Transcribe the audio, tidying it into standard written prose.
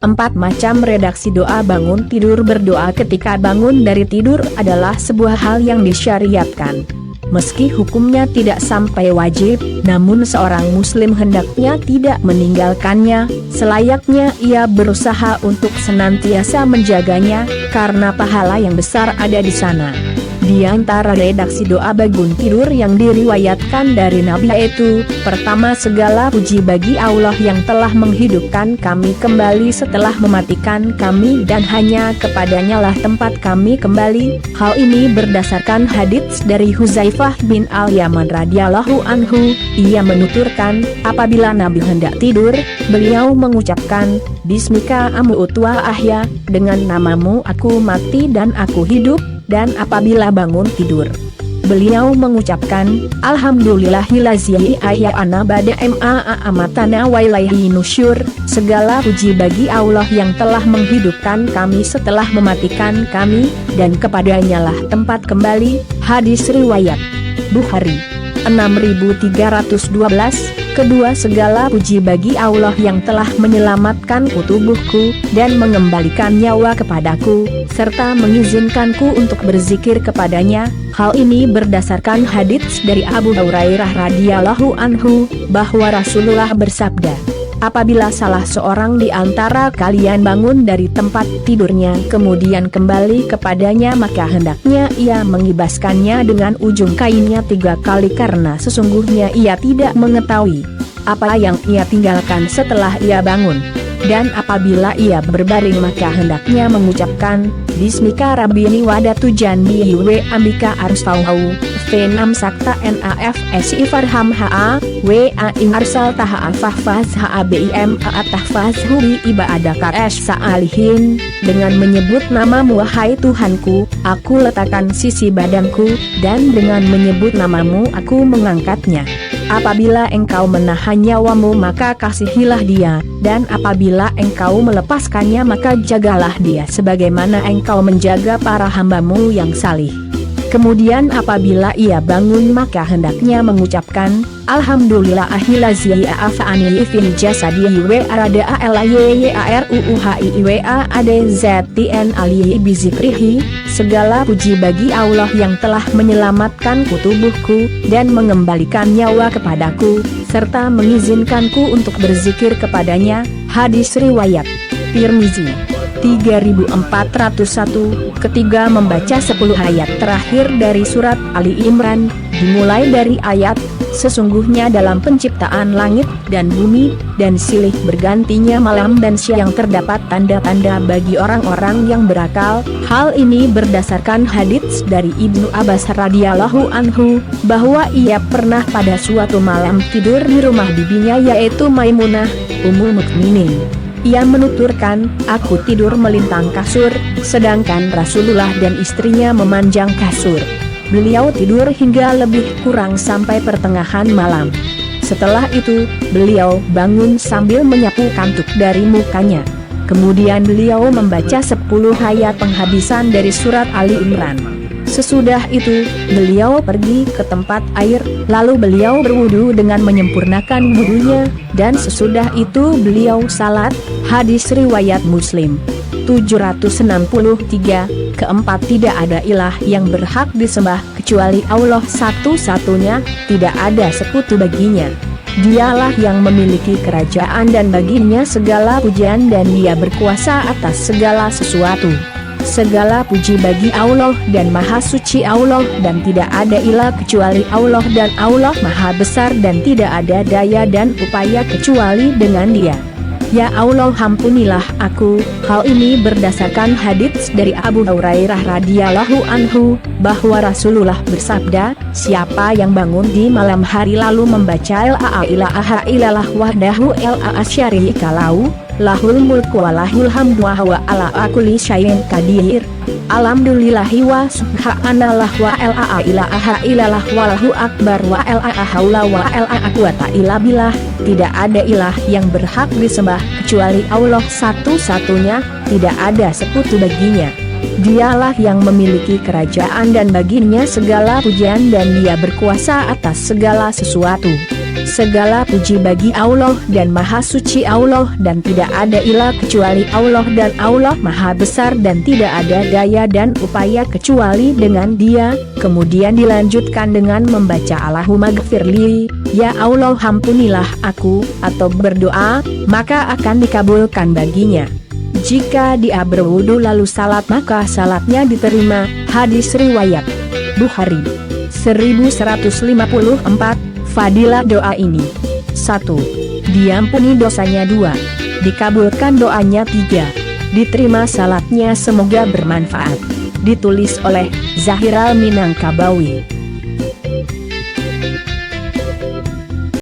4 macam redaksi doa bangun tidur. Berdoa ketika bangun dari tidur adalah sebuah hal yang disyariatkan. Meski hukumnya tidak sampai wajib, namun seorang muslim hendaknya tidak meninggalkannya, selayaknya ia berusaha untuk senantiasa menjaganya, karena pahala yang besar ada di sana. Di antara redaksi doa bangun tidur yang diriwayatkan dari Nabi yaitu, pertama, segala puji bagi Allah yang telah menghidupkan kami kembali setelah mematikan kami dan hanya kepadanya lah tempat kami kembali. Hal ini berdasarkan hadits dari Huzaifah bin Al-Yaman radhiyallahu anhu. Ia menuturkan, apabila Nabi hendak tidur, beliau mengucapkan, Bismika amutu wa ahya, dengan namamu aku mati dan aku hidup. Dan apabila bangun tidur, beliau mengucapkan, Alhamdulillahillazi ahya'ana ba'da ma amatana wa ilaihi nusyur. Segala puji bagi Allah yang telah menghidupkan kami setelah mematikan kami, dan kepadanya lah tempat kembali. Hadis riwayat Bukhari 6312. Kedua, segala puji bagi Allah yang telah menyelamatkan tubuhku dan mengembalikan nyawa kepadaku, serta mengizinkanku untuk berzikir kepadanya. Hal ini berdasarkan hadits dari Abu Hurairah radhiyallahu anhu, bahwa Rasulullah bersabda, apabila salah seorang di antara kalian bangun dari tempat tidurnya kemudian kembali kepadanya, maka hendaknya ia mengibaskannya dengan ujung kainnya 3 kali, karena sesungguhnya ia tidak mengetahui apa yang ia tinggalkan setelah ia bangun. Dan apabila ia berbaring, maka hendaknya mengucapkan, Bismika Rabbini wadatu janbihi wa ambika arstauhu v6 sakta nafsi farham ha wa ing arsal taha fahfaz ha bim atahfaz hubi ibadakar sa'alihin. Dengan menyebut namamu wahai Tuhanku, aku letakkan sisi badanku, dan dengan menyebut namamu aku mengangkatnya. Apabila engkau menahan nyawamu maka kasihilah dia, dan apabila engkau melepaskannya maka jagalah dia sebagaimana engkau menjaga para hambamu yang salih. Kemudian apabila ia bangun maka hendaknya mengucapkan, Alhamdulillahillazi afa'ani fi jasadihi wa arada alayyaruu wa adzatn alihi bizikrihi. Segala puji bagi Allah yang telah menyelamatkan tubuhku dan mengembalikan nyawa kepadaku, serta mengizinkanku untuk berzikir kepadanya. Hadis riwayat Tirmizi 3401. Ketiga, membaca 10 ayat terakhir dari surat Ali Imran, dimulai dari ayat, sesungguhnya dalam penciptaan langit dan bumi dan silih bergantinya malam dan siang terdapat tanda-tanda bagi orang-orang yang berakal. Hal ini berdasarkan hadits dari Ibnu Abbas radhiyallahu anhu, bahwa ia pernah pada suatu malam tidur di rumah bibinya yaitu Maimunah Ummul Mukminin. Ia menuturkan, aku tidur melintang kasur, sedangkan Rasulullah dan istrinya memanjang kasur. Beliau tidur hingga lebih kurang sampai pertengahan malam. Setelah itu, beliau bangun sambil menyapu kantuk dari mukanya. Kemudian beliau membaca 10 ayat penghabisan dari surat Ali Imran. Sesudah itu, beliau pergi ke tempat air, lalu beliau berwudu dengan menyempurnakan wudunya, dan sesudah itu beliau salat. Hadis riwayat Muslim 763. Keempat, tidak ada ilah yang berhak disembah kecuali Allah satu-satunya, tidak ada sekutu baginya. Dialah yang memiliki kerajaan dan baginya segala pujian, dan dia berkuasa atas segala sesuatu. Segala puji bagi Allah, dan maha suci Allah, dan tidak ada ilah kecuali Allah, dan Allah maha besar dan tidak ada daya dan upaya kecuali dengan Dia. Ya Allah, ampunilah aku. Hal ini berdasarkan hadits dari Abu Hurairah radhiyallahu anhu, bahwa Rasulullah bersabda, siapa yang bangun di malam hari lalu membaca la ilaha illallah wahdahu la syarika lahu, lahul mulku wa lahul hamdu wa huwa ala kulli syai'in qadir. Alhamdulillahi wa subhanallah wa la ilaha illallah wallahu akbar wa la haula wa la quwata illa billah. Tidak ada ilah yang berhak disembah kecuali Allah satu-satunya, tidak ada sekutu baginya. Dialah yang memiliki kerajaan dan baginya segala pujian, dan Dia berkuasa atas segala sesuatu. Segala puji bagi Allah dan Maha Suci Allah, dan tidak ada ilah kecuali Allah, dan Allah Maha Besar dan tidak ada daya dan upaya kecuali dengan Dia. Kemudian dilanjutkan dengan membaca Allahumma gfirli, ya Allah ampunilah aku, atau berdoa, maka akan dikabulkan baginya. Jika dia berwudu lalu salat maka salatnya diterima. Hadis riwayat Bukhari. 1154. Fadilah doa ini: 1. Diampuni dosanya. 2. Dikabulkan doanya. 3. Diterima salatnya. Semoga bermanfaat. Ditulis oleh Zahiral Minangkabawi.